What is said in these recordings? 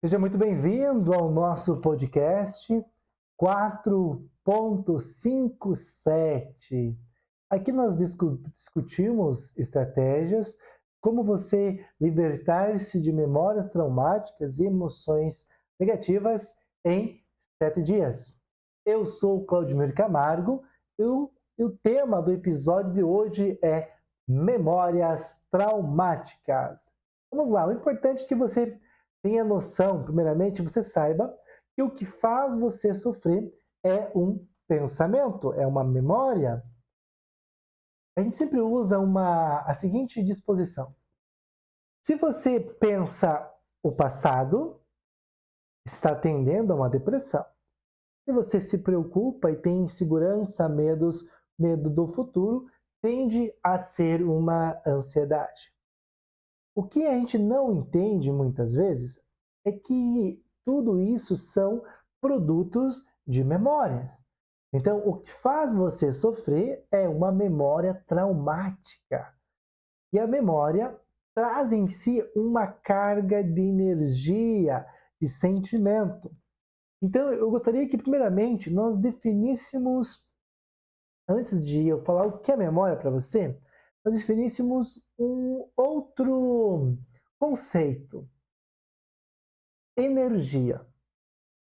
Seja muito bem-vindo ao nosso podcast 4.57. Aqui nós discutimos estratégias, como você libertar-se de memórias traumáticas e emoções negativas em 7 dias. Eu sou o Claudimir Camargo e o tema do episódio de hoje é memórias traumáticas. Vamos lá, o importante é que você tenha noção, primeiramente, você saiba que o que faz você sofrer é um pensamento, é uma memória. A gente sempre usa a seguinte disposição. Se você pensa o passado, está tendendo a uma depressão. Se você se preocupa e tem insegurança, medo do futuro, tende a ser uma ansiedade. O que a gente não entende muitas vezes é que tudo isso são produtos de memórias. Então, o que faz você sofrer é uma memória traumática. E a memória traz em si uma carga de energia, de sentimento. Então, eu gostaria que, primeiramente, nós definíssemos, antes de eu falar o que é memória para você, nós definíssemos um outro conceito: energia.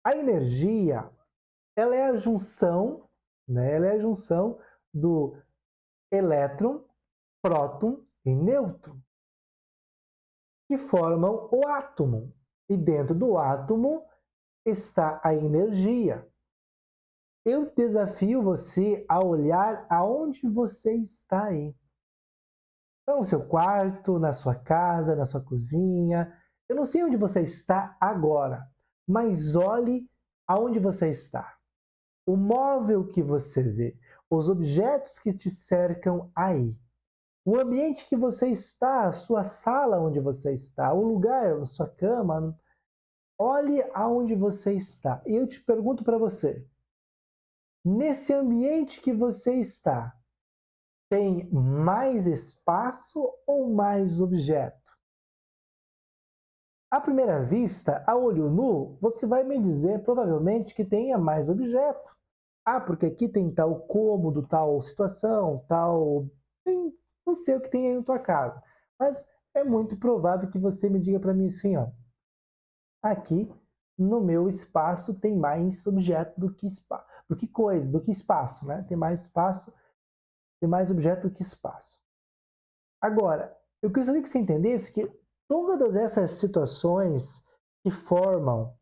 A energia, ela é a junção, né? Ela é a junção do elétron, próton e nêutron, que formam o átomo. E dentro do átomo está a energia. Eu desafio você a olhar aonde você está aí. Então, no seu quarto, na sua casa, na sua cozinha. Eu não sei onde você está agora, mas olhe aonde você está. O móvel que você vê, os objetos que te cercam aí, o ambiente que você está, a sua sala onde você está, o lugar, a sua cama. Olhe aonde você está. E eu te pergunto para você, nesse ambiente que você está, tem mais espaço ou mais objeto? À primeira vista, a olho nu, você vai me dizer provavelmente que tenha mais objeto. Ah, porque aqui tem tal cômodo, tal situação, tal. Não sei o que tem aí na tua casa. Mas é muito provável que você me diga para mim assim, ó. Aqui no meu espaço tem mais objeto do que coisa, do que espaço, né? Tem mais espaço, tem mais objeto do que espaço. Agora, eu gostaria que você entendesse que todas essas situações que formam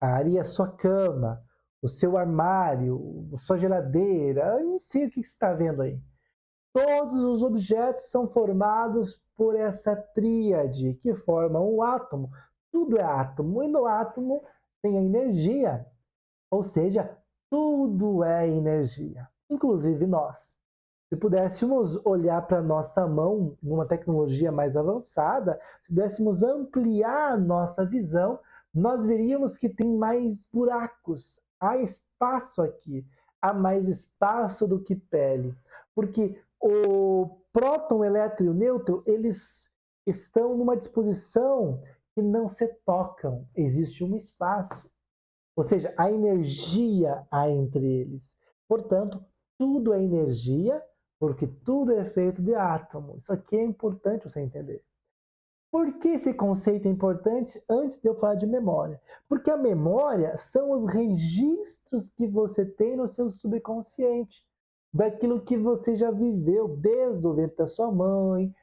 a sua cama, o seu armário, a sua geladeira, eu não sei o que você está vendo aí. Todos os objetos são formados por essa tríade que forma um átomo. Tudo é átomo, e no átomo tem a energia, ou seja, tudo é energia, inclusive nós. Se pudéssemos olhar para a nossa mão numa tecnologia mais avançada, se pudéssemos ampliar a nossa visão, nós veríamos que tem mais buracos, há espaço aqui, há mais espaço do que pele. Porque o próton, elétron e o nêutron, eles estão numa disposição que não se tocam, existe um espaço. Ou seja, a energia há entre eles. Portanto, tudo é energia, porque tudo é feito de átomos. Isso aqui é importante você entender. Por que esse conceito é importante antes de eu falar de memória? Porque a memória são os registros que você tem no seu subconsciente, daquilo que você já viveu desde o ventre da sua mãe,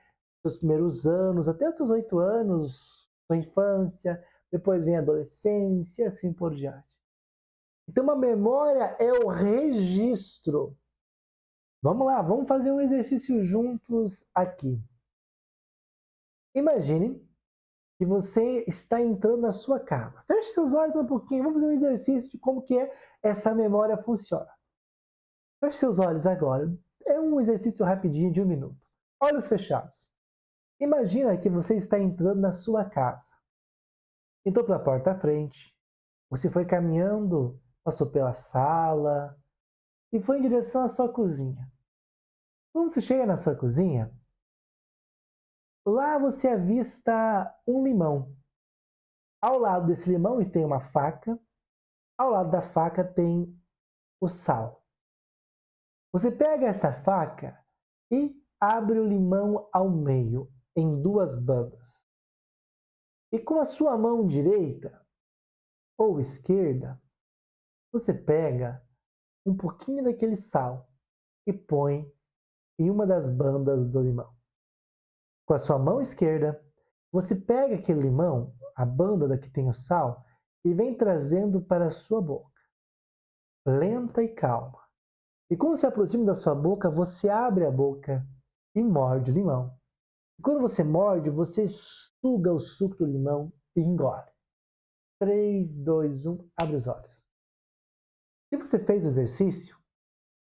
seus primeiros anos, até os seus 8 anos, sua infância, depois vem a adolescência e assim por diante. Então, uma memória é o registro. Vamos lá, vamos fazer um exercício juntos aqui. Imagine que você está entrando na sua casa. Feche seus olhos um pouquinho, vamos fazer um exercício de como que essa memória funciona. Feche seus olhos agora. É um exercício rapidinho de 1 minuto. Olhos fechados. Imagina que você está entrando na sua casa. Entrou pela porta à frente. Você foi caminhando, passou pela sala e foi em direção à sua cozinha. Quando você chega na sua cozinha, lá você avista um limão. Ao lado desse limão tem uma faca, ao lado da faca tem o sal. Você pega essa faca e abre o limão ao meio, em duas bandas. E com a sua mão direita ou esquerda, você pega um pouquinho daquele sal e põe em uma das bandas do limão. Com a sua mão esquerda, você pega aquele limão, a banda da que tem o sal, e vem trazendo para a sua boca, lenta e calma. E quando se aproxima da sua boca, você abre a boca e morde o limão. E quando você morde, você suga o suco do limão e engole. 3, 2, 1, abre os olhos. Se você fez o exercício,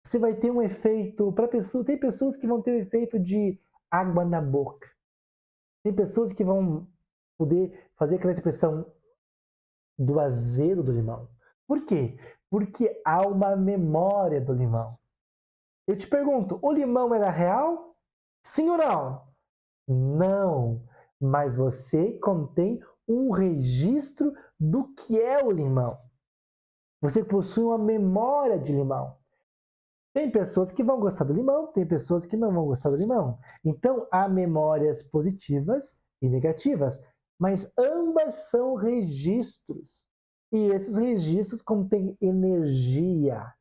você vai ter um efeito para pessoas. Tem pessoas que vão ter o efeito de água na boca. Tem pessoas que vão poder fazer aquela expressão do azedo do limão. Por quê? Porque há uma memória do limão. Eu te pergunto, o limão era real? Sim ou não? Não, mas você contém um registro do que é o limão. Você possui uma memória de limão. Tem pessoas que vão gostar do limão, tem pessoas que não vão gostar do limão. Então, há memórias positivas e negativas, mas ambas são registros. E esses registros contêm energia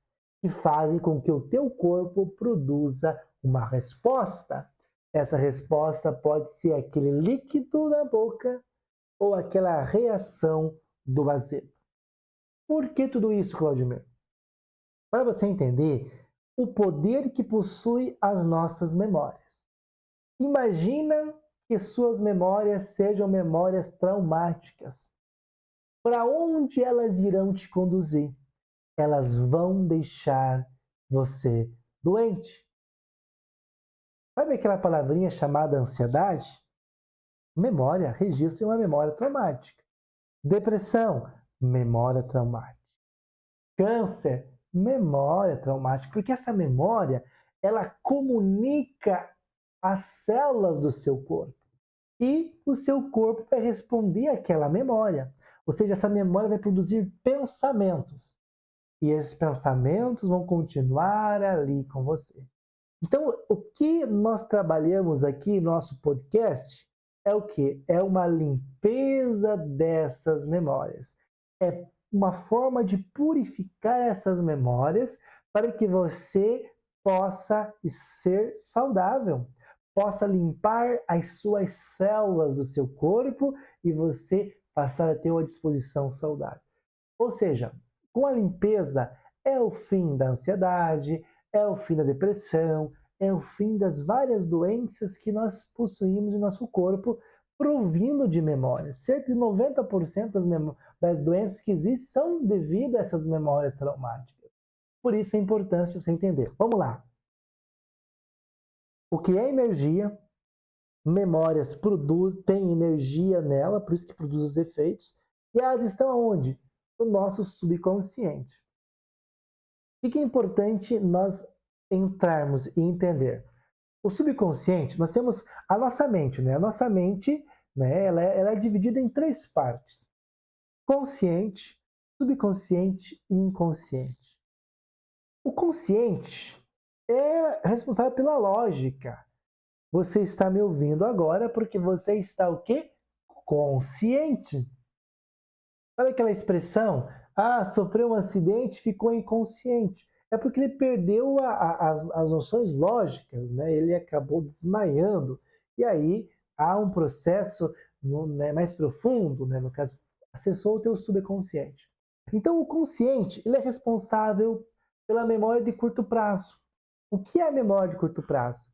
que fazem com que o teu corpo produza uma resposta. Essa resposta pode ser aquele líquido na boca ou aquela reação do azedo. Por que tudo isso, Claudimir? Para você entender o poder que possui as nossas memórias. Imagina que suas memórias sejam memórias traumáticas. Para onde elas irão te conduzir? Elas vão deixar você doente. Sabe aquela palavrinha chamada ansiedade? Memória, registro de uma memória traumática. Depressão, memória traumática. Câncer, memória traumática, porque essa memória, ela comunica as células do seu corpo. E o seu corpo vai responder àquela memória. Ou seja, essa memória vai produzir pensamentos. E esses pensamentos vão continuar ali com você. Então, o que nós trabalhamos aqui no nosso podcast é o quê? É uma limpeza dessas memórias. É uma forma de purificar essas memórias para que você possa ser saudável, possa limpar as suas células do seu corpo e você passar a ter uma disposição saudável. Ou seja, com a limpeza é o fim da ansiedade, é o fim da depressão, é o fim das várias doenças que nós possuímos em nosso corpo, provindo de memórias. Cerca de 90% das doenças que existem são devido a essas memórias traumáticas. Por isso é importante você entender. Vamos lá. O que é energia? Memórias têm energia nela, por isso que produz os efeitos. E elas estão aonde? No nosso subconsciente. O que é importante nós entrarmos e entender? O subconsciente, nós temos a nossa mente, né? A nossa mente, né, ela é dividida em três partes: consciente, subconsciente e inconsciente. O consciente é responsável pela lógica. Você está me ouvindo agora porque você está o quê? Consciente. Sabe aquela expressão? Ah, sofreu um acidente, ficou inconsciente. É porque ele perdeu as noções lógicas, né? Ele acabou desmaiando. E aí há um processo né, mais profundo, né? No caso, acessou o teu subconsciente. Então, o consciente, ele é responsável pela memória de curto prazo. O que é a memória de curto prazo?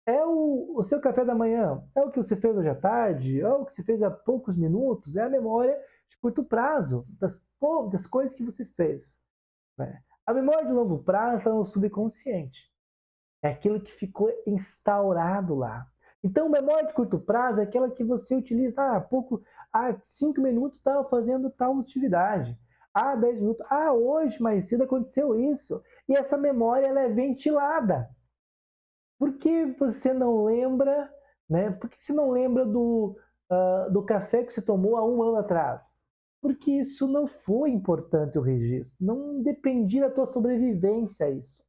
É o seu café da manhã, é o que você fez hoje à tarde, é o que você fez há poucos minutos, é a memória de curto prazo das coisas que você fez. Né? A memória de longo prazo está no subconsciente. É aquilo que ficou instaurado lá. Então, memória de curto prazo é aquela que você utiliza há 5 minutos estava fazendo tal atividade. Há 10 minutos, hoje mais cedo aconteceu isso. E essa memória ela é ventilada. Por que você não lembra, né? Por que você não lembra do café que você tomou há 1 ano atrás. Porque isso não foi importante o registro, não dependia da tua sobrevivência isso.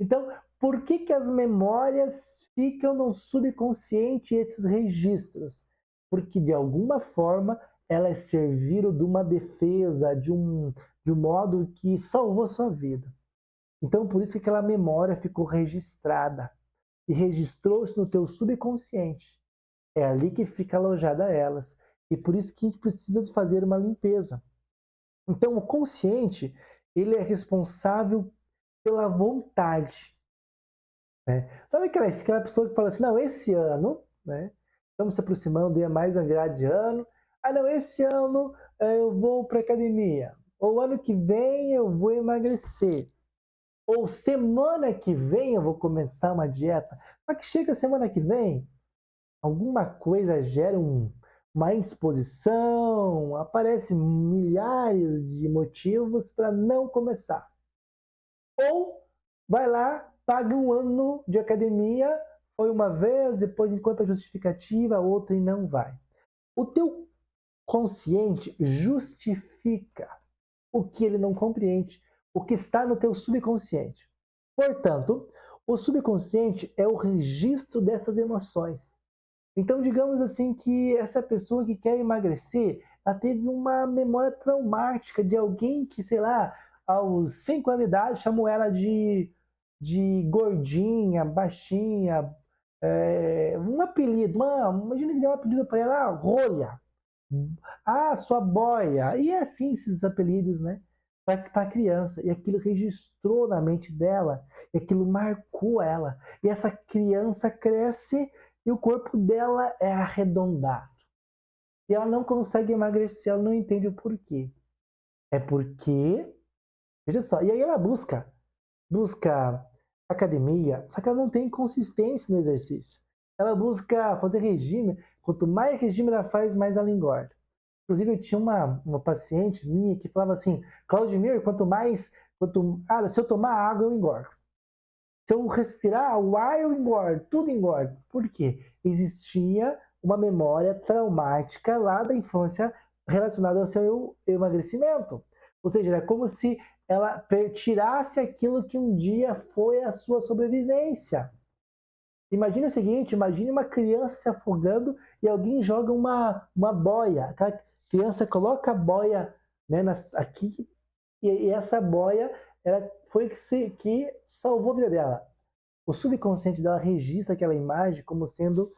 Então, por que que as memórias ficam no subconsciente esses registros? Porque de alguma forma elas serviram de uma defesa, de um modo que salvou sua vida. Então, por isso que aquela memória ficou registrada e registrou-se no teu subconsciente. É ali que fica alojada elas. E por isso que a gente precisa de fazer uma limpeza. Então, o consciente, ele é responsável pela vontade, né? Sabe aquela pessoa que fala assim, não, esse ano, né? Estamos se aproximando de mais uma virada de ano. Ah, não, esse ano eu vou para academia. Ou ano que vem eu vou emagrecer. Ou semana que vem eu vou começar uma dieta. Só que chega semana que vem, alguma coisa gera uma indisposição, aparecem milhares de motivos para não começar. Ou vai lá, paga 1 ano de academia, foi uma vez, depois encontra justificativa, outra e não vai. O teu consciente justifica o que ele não compreende, o que está no teu subconsciente. Portanto, o subconsciente é o registro dessas emoções. Então, digamos assim que essa pessoa que quer emagrecer, ela teve uma memória traumática de alguém que, sei lá, aos 5 anos de idade chamou ela de gordinha, baixinha, um apelido, imagina que deu um apelido para ela, rolha, sua boia, e é assim esses apelidos, né? Para a criança, e aquilo registrou na mente dela, e aquilo marcou ela, e essa criança cresce e o corpo dela é arredondado. E ela não consegue emagrecer, ela não entende o porquê. É porque, veja só, e aí ela busca academia, só que ela não tem consistência no exercício. Ela busca fazer regime, quanto mais regime ela faz, mais ela engorda. Inclusive, eu tinha uma paciente minha que falava assim, Claudimir, se eu tomar água, eu engordo. Se eu respirar o ar, eu engordo, tudo engorda. Por quê? Existia uma memória traumática lá da infância relacionada ao seu emagrecimento. Ou seja, era como se ela tirasse aquilo que um dia foi a sua sobrevivência. Imagine o seguinte, imagine uma criança se afogando e alguém joga uma boia. Aquela criança coloca a boia, né, aqui e essa boia foi que salvou a vida dela. O subconsciente dela registra aquela imagem como sendo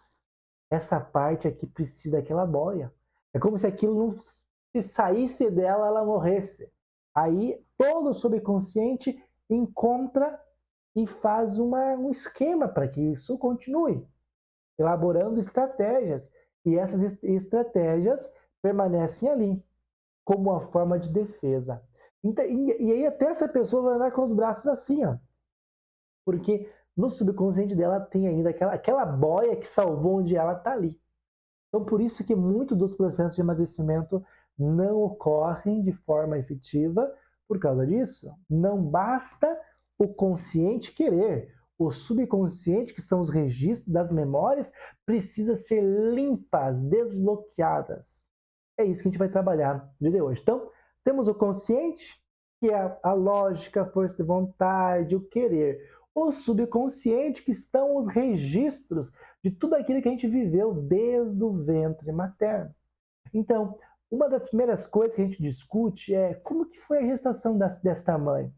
essa parte aqui precisa daquela boia. É como se aquilo não se saísse dela, ela morresse. Aí todo o subconsciente encontra e faz um esquema para que isso continue, elaborando estratégias. E essas estratégias permanecem ali como uma forma de defesa. Então, e aí até essa pessoa vai andar com os braços assim, ó, porque no subconsciente dela tem ainda aquela boia que salvou onde ela está ali. Então, por isso que muitos dos processos de emagrecimento não ocorrem de forma efetiva por causa disso. Não basta o consciente querer. O subconsciente, que são os registros das memórias, precisa ser limpas, desbloqueadas. É isso que a gente vai trabalhar no dia de hoje. Então, temos o consciente, que é a lógica, a força de vontade, o querer. O subconsciente, que estão os registros de tudo aquilo que a gente viveu desde o ventre materno. Então, uma das primeiras coisas que a gente discute é como que foi a gestação desta mãe.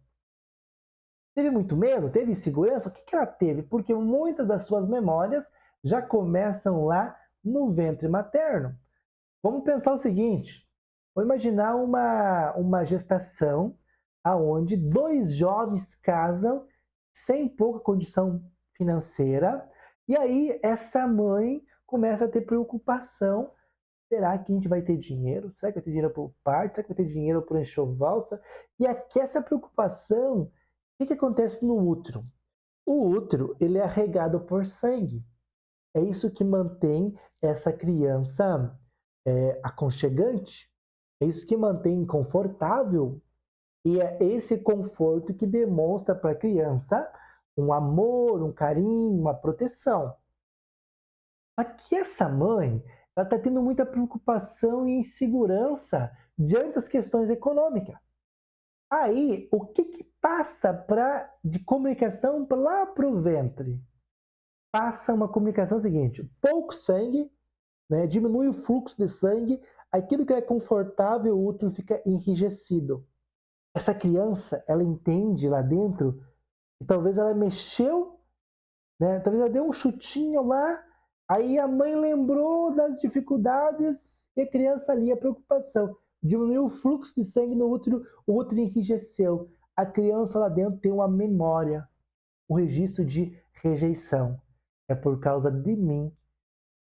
Teve muito medo? Teve insegurança? O que ela teve? Porque muitas das suas memórias já começam lá no ventre materno. Vamos pensar o seguinte, vou imaginar uma gestação aonde 2 jovens casam sem pouca condição financeira, e aí essa mãe começa a ter preocupação, será que a gente vai ter dinheiro? Será que vai ter dinheiro para o parto? Será que vai ter dinheiro para o enxoval? E aqui essa preocupação, o que acontece no útero? O útero, ele é regado por sangue. É isso que mantém essa criança aconchegante, é isso que mantém confortável, e é esse conforto que demonstra para a criança um amor, um carinho, uma proteção. Aqui essa mãe, ela está tendo muita preocupação e insegurança diante das questões econômicas. Aí, o que que passa de comunicação lá para o ventre? Passa uma comunicação seguinte: pouco sangue, né, diminui o fluxo de sangue, aquilo que é confortável, o útero fica enrijecido. Essa criança, ela entende lá dentro que talvez ela mexeu, né, talvez ela deu um chutinho lá, aí a mãe lembrou das dificuldades e a criança ali, a preocupação. Diminuiu o fluxo de sangue no útero, o útero enrijeceu. A criança lá dentro tem uma memória, o registro de rejeição. É por causa de mim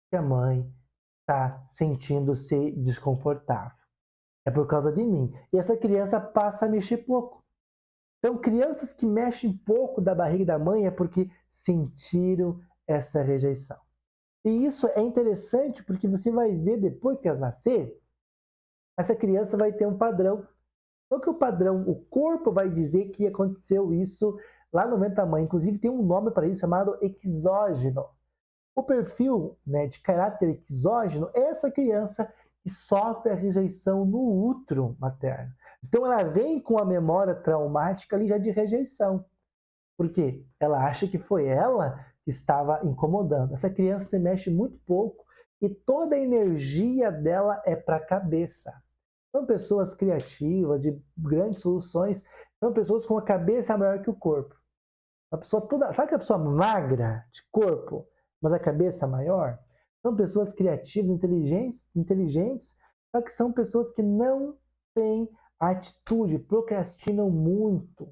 que a mãe está sentindo-se desconfortável. É por causa de mim. E essa criança passa a mexer pouco. Então, crianças que mexem pouco da barriga da mãe é porque sentiram essa rejeição. E isso é interessante porque você vai ver depois que elas nascer, essa criança vai ter um padrão. Qual que é o padrão? O corpo vai dizer que aconteceu isso lá no ventre da mãe. Inclusive tem um nome para isso chamado exógeno. O perfil, né, de caráter exógeno é essa criança que sofre a rejeição no útero materno. Então ela vem com a memória traumática ali já de rejeição. Por quê? Ela acha que foi ela que estava incomodando. Essa criança se mexe muito pouco e toda a energia dela é para a cabeça. São pessoas criativas, de grandes soluções, são pessoas com a cabeça maior que o corpo. Uma pessoa toda, sabe que a pessoa magra de corpo, mas a cabeça maior? São pessoas criativas, inteligentes, só que são pessoas que não têm atitude, procrastinam muito.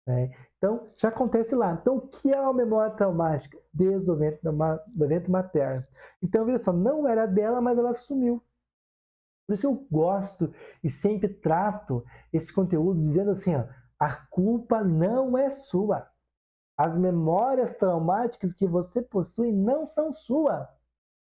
Né? Então, já acontece lá. Então, o que é uma memória traumática? Desde o ventre materno. Então, veja só, não era dela, mas ela assumiu. Por isso eu gosto e sempre trato esse conteúdo dizendo assim, ó, a culpa não é sua. As memórias traumáticas que você possui não são suas.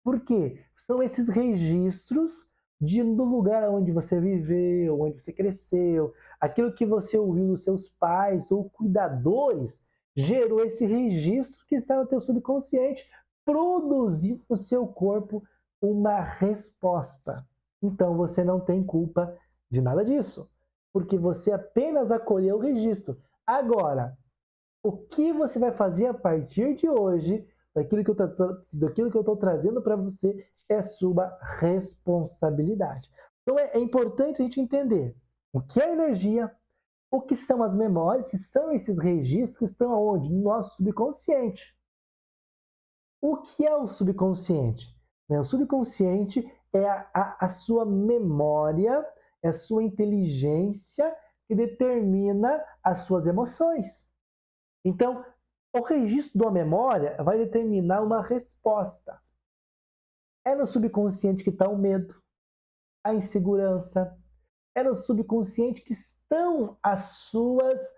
Por quê? São esses registros do lugar onde você viveu, onde você cresceu, aquilo que você ouviu dos seus pais ou cuidadores, gerou esse registro que está no teu subconsciente, produzindo no seu corpo uma resposta. Então você não tem culpa de nada disso, porque você apenas acolheu o registro. Agora, o que você vai fazer a partir de hoje, daquilo que eu estou trazendo para você, é sua responsabilidade. Então é importante a gente entender o que é energia, o que são as memórias, que são esses registros que estão aonde? No nosso subconsciente. O que é o subconsciente? O subconsciente é a sua memória, é a sua inteligência que determina as suas emoções. Então, o registro da memória vai determinar uma resposta. É no subconsciente que está o medo, a insegurança. É no subconsciente que estão as suas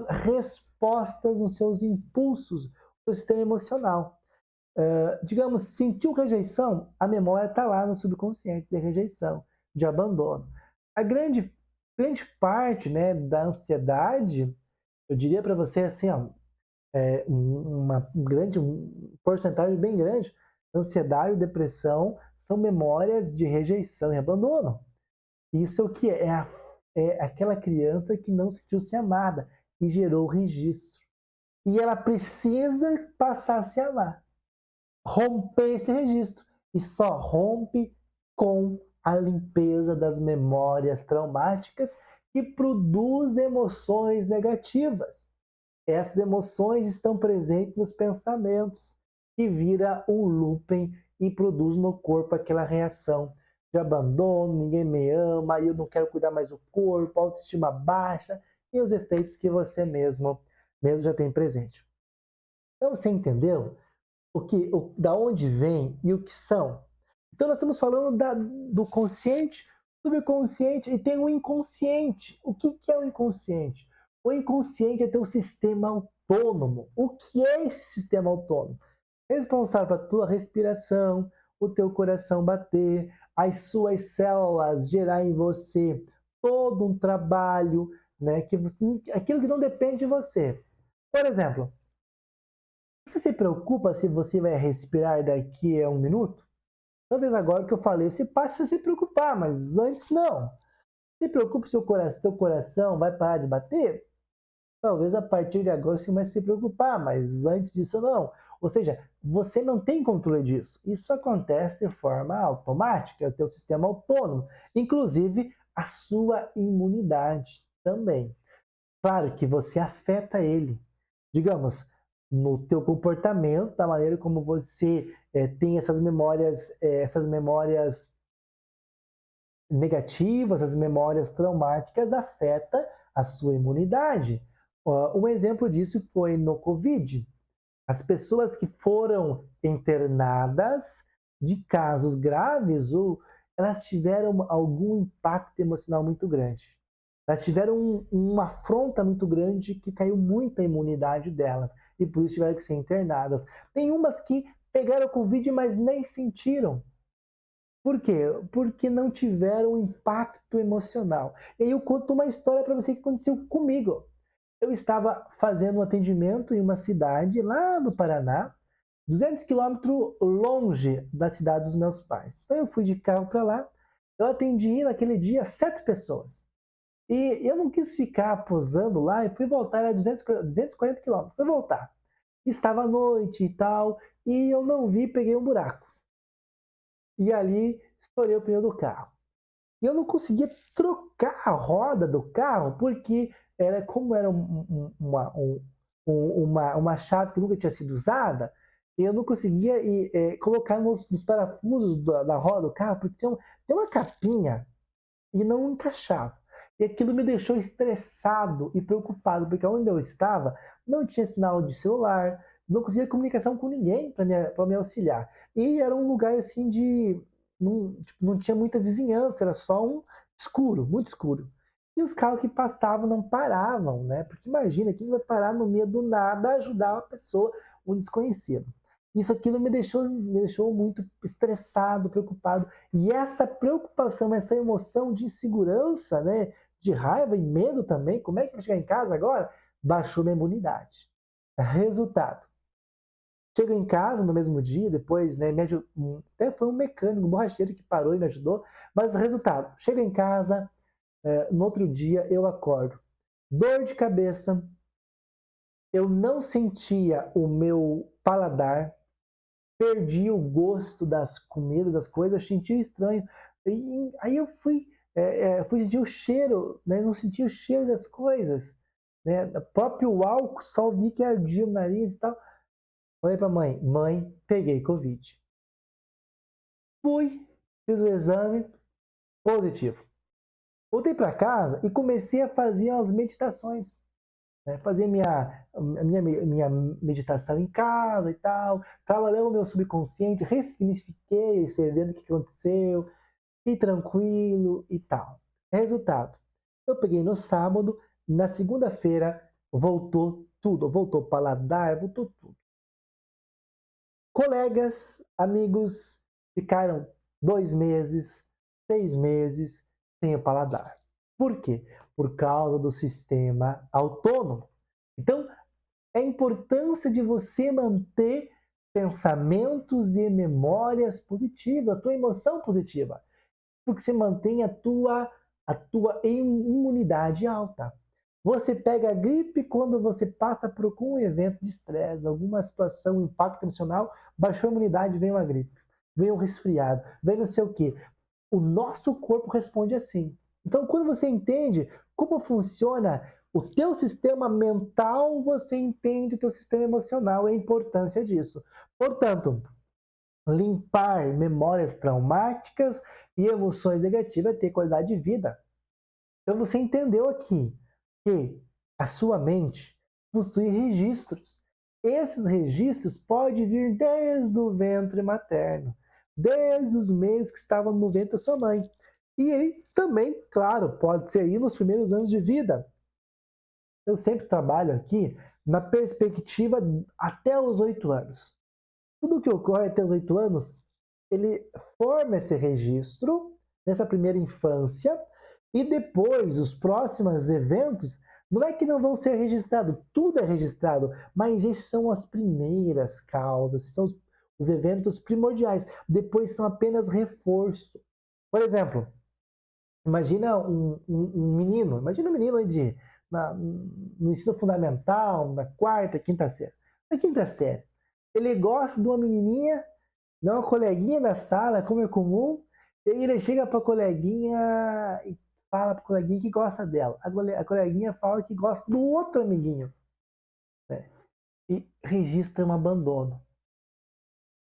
respostas nos seus impulsos, no seu sistema emocional. Digamos, sentiu rejeição, a memória está lá no subconsciente de rejeição, de abandono. A grande parte, né, da ansiedade, eu diria para você assim, ó, uma porcentagem bem grande, ansiedade e depressão são memórias de rejeição e abandono. Isso é o que é? É aquela criança que não sentiu-se amada e gerou o registro. E ela precisa passar a se amar, romper esse registro. E só rompe com a limpeza das memórias traumáticas que produz emoções negativas. Essas emoções estão presentes nos pensamentos, que vira um looping e produz no corpo aquela reação de abandono, ninguém me ama, eu não quero cuidar mais do corpo, autoestima baixa e os efeitos que você mesmo já tem presente. Então você entendeu da onde vem e o que são? Então nós estamos falando do consciente, subconsciente e tem o inconsciente. O que é o inconsciente? O inconsciente é teu sistema autônomo. O que é esse sistema autônomo? Responsável pela tua respiração, o teu coração bater, as suas células gerar em você todo um trabalho, né, aquilo que não depende de você. Por exemplo, você se preocupa se você vai respirar daqui a 1 minuto? Talvez agora que eu falei, você passe a se preocupar, mas antes não. Se preocupe, teu coração vai parar de bater? Talvez a partir de agora você comece a se preocupar, mas antes disso não. Ou seja, você não tem controle disso. Isso acontece de forma automática, é o teu sistema autônomo, inclusive a sua imunidade também. Claro que você afeta ele. Digamos, no teu comportamento, da maneira como você tem essas memórias negativas, as memórias traumáticas afeta a sua imunidade. Um exemplo disso foi no Covid. As pessoas que foram internadas de casos graves, ou elas tiveram algum impacto emocional muito grande. Elas tiveram uma afronta muito grande que caiu muita imunidade delas e por isso tiveram que ser internadas. Tem umas que pegaram Covid, mas nem sentiram. Por quê? Porque não tiveram impacto emocional. E aí eu conto uma história para você que aconteceu comigo. Eu estava fazendo um atendimento em uma cidade lá no Paraná, 200 quilômetros longe da cidade dos meus pais. Então eu fui de carro para lá, eu atendi naquele dia 7 pessoas. E eu não quis ficar posando lá e fui voltar, era 240 quilômetros, fui voltar. Estava à noite e tal, e eu não vi, peguei um buraco. E ali estourei o pneu do carro. E eu não conseguia trocar a roda do carro, porque como era uma chave que nunca tinha sido usada, eu não conseguia colocar nos parafusos da roda do carro, porque tem uma capinha e não encaixava. E aquilo me deixou estressado e preocupado, porque onde eu estava não tinha sinal de celular, não conseguia comunicação com ninguém para me auxiliar. E era um lugar assim de. Não, tipo, não tinha muita vizinhança, era só um escuro, muito escuro. E os carros que passavam não paravam, né? Porque imagina, quem vai parar no meio do nada ajudar uma pessoa, um desconhecido. Isso aquilo me deixou muito estressado, preocupado. E essa preocupação, essa emoção de insegurança, né, de raiva e medo também, como é que vai chegar em casa agora? Baixou minha imunidade. Resultado. Chego em casa no mesmo dia, depois, né, até foi um mecânico, um borracheiro que parou e me ajudou, mas resultado, chego em casa, no outro dia eu acordo, dor de cabeça, eu não sentia o meu paladar, perdi o gosto das comidas, das coisas, senti estranho. E aí eu fui sentir o cheiro, né? Não senti o cheiro das coisas. Né? O próprio álcool, só vi que ardia o nariz e tal. Falei para mãe, peguei Covid. Fui, fiz o exame, positivo. Voltei para casa e comecei a fazer as meditações. Né? Fazer minha meditação em casa e tal, trabalhando o meu subconsciente, ressignifiquei esse evento que aconteceu, fiquei tranquilo e tal. Resultado, eu peguei no sábado, na segunda-feira voltou tudo, voltou paladar, voltou tudo. Colegas, amigos ficaram 2 meses, 6 meses sem o paladar. Por quê? Por causa do sistema autônomo. Então, a importância de você manter pensamentos e memórias positivas, a tua emoção positiva, porque você mantém a tua imunidade alta. Você pega a gripe quando você passa por algum evento de estresse, alguma situação, um impacto emocional, baixou a imunidade, vem uma gripe, vem um resfriado, vem não sei o quê. O nosso corpo responde assim. Então, quando você entende como funciona o teu sistema mental, você entende o teu sistema emocional e a importância disso. Portanto, limpar memórias traumáticas e emoções negativas é ter qualidade de vida. Então você entendeu aqui que a sua mente possui registros. Esses registros podem vir desde o ventre materno, desde os meses que estavam no ventre da sua mãe. E ele também, claro, pode ser aí nos primeiros anos de vida. Eu sempre trabalho aqui na perspectiva até os 8 anos. Tudo que ocorre até os 8 anos, ele forma esse registro nessa primeira infância e depois os próximos eventos não é que não vão ser registrados, tudo é registrado, mas esses são as primeiras causas, são os eventos primordiais. Depois são apenas reforço. Por exemplo, imagina imagina um menino aí no ensino fundamental, na quarta, quinta série. Na quinta série, ele gosta de uma menininha, não uma coleguinha da sala, como é comum, e aí ele chega para a coleguinha e fala para a coleguinha que gosta dela. A coleguinha fala que gosta do outro amiguinho, né? E registra um abandono.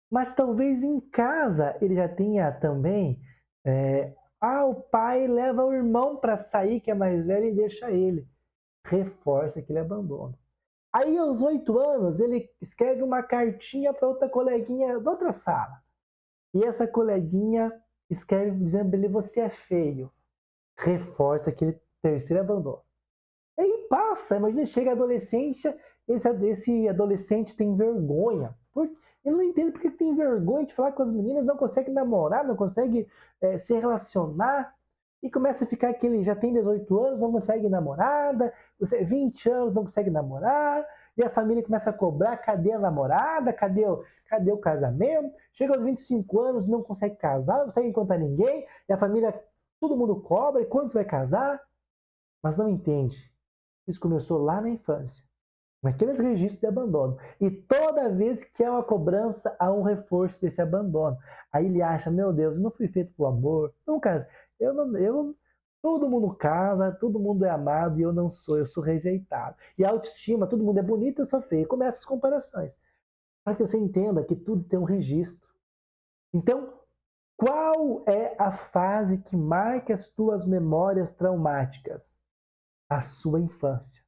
Mas talvez em casa ele já tenha também. O pai leva o irmão para sair, que é mais velho, e deixa ele. Reforça aquele abandono. Aí, aos 8 anos, ele escreve uma cartinha para outra coleguinha da outra sala. E essa coleguinha escreve dizendo para ele: você é feio. Reforça aquele terceiro abandono. Aí passa, imagina, chega a adolescência, esse adolescente tem vergonha. Ele não entende porque tem vergonha de falar com as meninas, não consegue namorar, não consegue se relacionar. E começa a ficar aquele, já tem 18 anos, não consegue namorada, 20 anos, não consegue namorar, e a família começa a cobrar, cadê a namorada, cadê o casamento? Chega aos 25 anos, não consegue casar, não consegue encontrar ninguém, e a família, todo mundo cobra, e quando você vai casar? Mas não entende. Isso começou lá na infância, naqueles registros de abandono. E toda vez que há uma cobrança, há um reforço desse abandono. Aí ele acha, meu Deus, não fui feito por amor. Nunca, todo mundo casa, todo mundo é amado e eu não sou, eu sou rejeitado. E a autoestima, todo mundo é bonito, eu sou feio. Começa as comparações. Para que você entenda que tudo tem um registro. Então, qual é a fase que marca as tuas memórias traumáticas? A sua infância.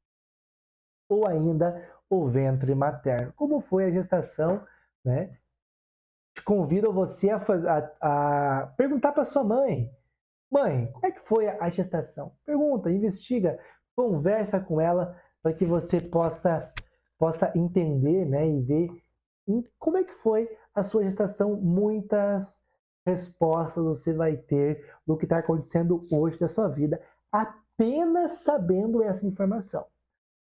Ou ainda o ventre materno. Como foi a gestação, né? Te convido você a perguntar para sua mãe. Mãe, como é que foi a gestação? Pergunta, investiga, conversa com ela para que você possa entender, né, e ver como é que foi a sua gestação. Muitas respostas você vai ter do que está acontecendo hoje da sua vida, apenas sabendo essa informação.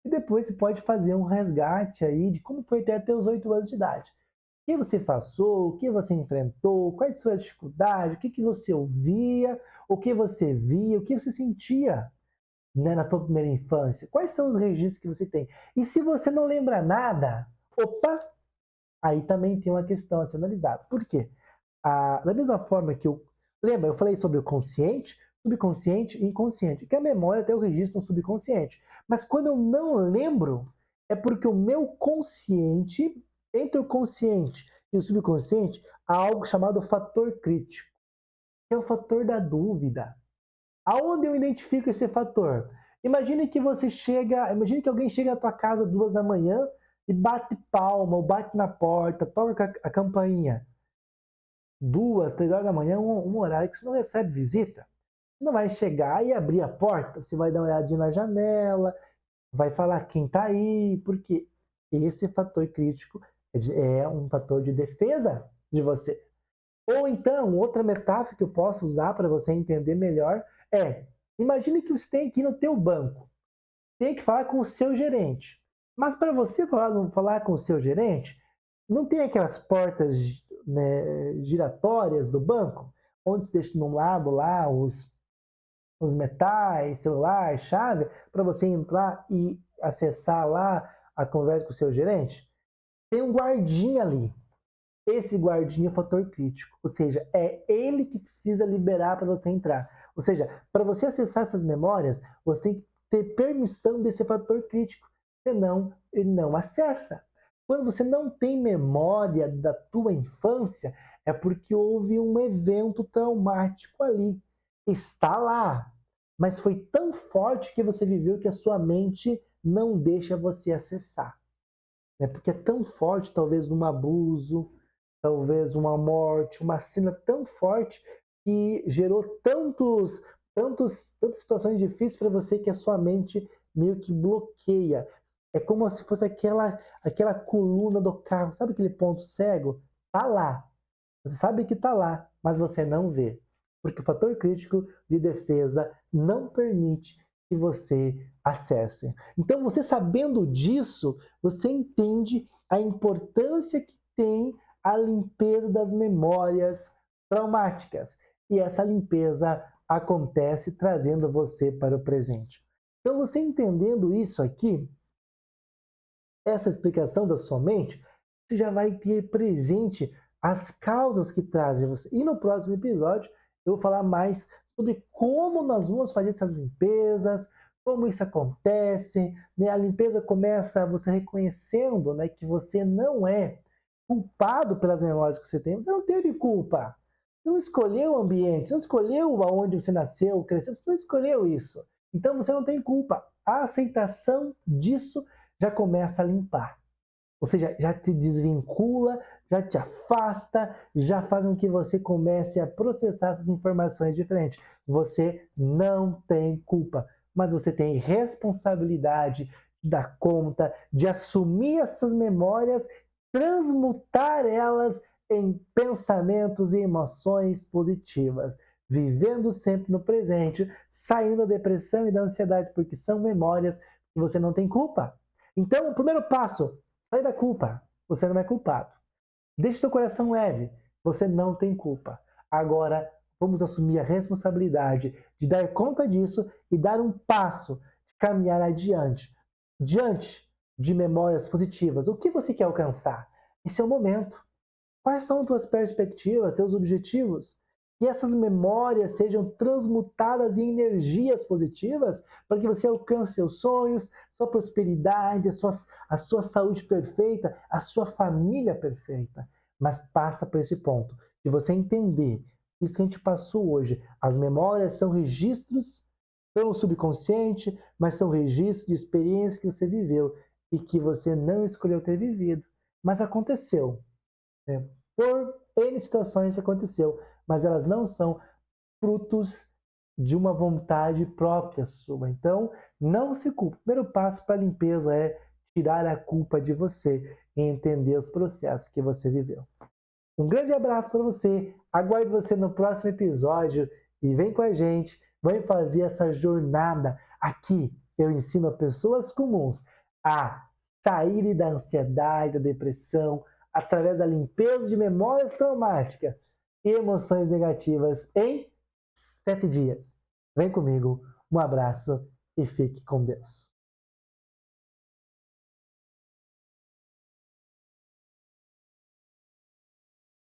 E depois você pode fazer um resgate aí de como foi até os 8 anos de idade. O que você passou, o que você enfrentou, quais suas dificuldades, o que você ouvia, o que você via, o que você sentia, né, na tua primeira infância. Quais são os registros que você tem? E se você não lembra nada, opa, aí também tem uma questão a ser analisada. Por quê? Da mesma forma que lembra, eu falei sobre o consciente, subconsciente e inconsciente, que a memória tem o registro no subconsciente. Mas quando eu não lembro, é porque o meu consciente, entre o consciente e o subconsciente, há algo chamado fator crítico, que é o fator da dúvida. Aonde eu identifico esse fator? Imagine que alguém chega à tua casa 2 da manhã e bate palma, ou bate na porta, toca a campainha. 2, 3 horas da manhã é um horário que você não recebe visita. Você não vai chegar e abrir a porta, você vai dar uma olhadinha na janela, vai falar quem está aí, porque esse fator crítico é um fator de defesa de você. Ou então, outra metáfora que eu posso usar para você entender melhor imagine que você tem aqui no teu banco, tem que falar com o seu gerente. Mas para você falar com o seu gerente, não tem aquelas portas, né, giratórias do banco, onde você deixa de um lado lá os metais, celular, chave, para você entrar e acessar lá a conversa com o seu gerente? Tem um guardinha ali. Esse guardinha é o fator crítico, ou seja, é ele que precisa liberar para você entrar. Ou seja, para você acessar essas memórias, você tem que ter permissão desse fator crítico, senão ele não acessa. Quando você não tem memória da tua infância, é porque houve um evento traumático ali. Está lá, mas foi tão forte que você viveu que a sua mente não deixa você acessar. Porque é tão forte, talvez, um abuso, talvez uma morte, uma cena tão forte que gerou tantas situações difíceis para você que a sua mente meio que bloqueia. É como se fosse aquela coluna do carro, sabe aquele ponto cego? Tá lá. Você sabe que tá lá, mas você não vê. Porque o fator crítico de defesa não permite que você acesse. Então, você sabendo disso, você entende a importância que tem a limpeza das memórias traumáticas. E essa limpeza acontece trazendo você para o presente. Então, você entendendo isso aqui, essa explicação da sua mente, você já vai ter presente as causas que trazem você. E no próximo episódio, eu vou falar mais sobre como nós vamos fazer essas limpezas, como isso acontece, né? A limpeza começa você reconhecendo, né, que você não é culpado pelas memórias que você tem. Você não teve culpa. Você não escolheu o ambiente, você não escolheu aonde você nasceu, cresceu, você não escolheu isso. Então você não tem culpa. A aceitação disso já começa a limpar. Ou seja, já te desvincula, já te afasta, já faz com que você comece a processar essas informações diferentes. Você não tem culpa, mas você tem responsabilidade de dar conta, de assumir essas memórias, transmutar elas em pensamentos e emoções positivas, vivendo sempre no presente, saindo da depressão e da ansiedade, porque são memórias que você não tem culpa. Então, o primeiro passo, sai da culpa. Você não é culpado. Deixe seu coração leve. Você não tem culpa. Agora, vamos assumir a responsabilidade de dar conta disso e dar um passo, de caminhar adiante. Diante de memórias positivas, o que você quer alcançar? Esse é o momento. Quais são as tuas perspectivas, teus objetivos? Que essas memórias sejam transmutadas em energias positivas para que você alcance seus sonhos, sua prosperidade, a sua saúde perfeita, a sua família perfeita. Mas passa por esse ponto de você entender isso que a gente passou hoje. As memórias são registros pelo subconsciente, mas são registros de experiências que você viveu e que você não escolheu ter vivido, mas aconteceu. Né? Por N situações aconteceu, mas elas não são frutos de uma vontade própria sua. Então, não se culpe. O primeiro passo para a limpeza é tirar a culpa de você e entender os processos que você viveu. Um grande abraço para você. Aguardo você no próximo episódio e vem com a gente. Vem fazer essa jornada. Aqui eu ensino a pessoas comuns a saírem da ansiedade, da depressão, através da limpeza de memórias traumáticas e emoções negativas em 7 dias. Vem comigo. Um abraço e fique com Deus.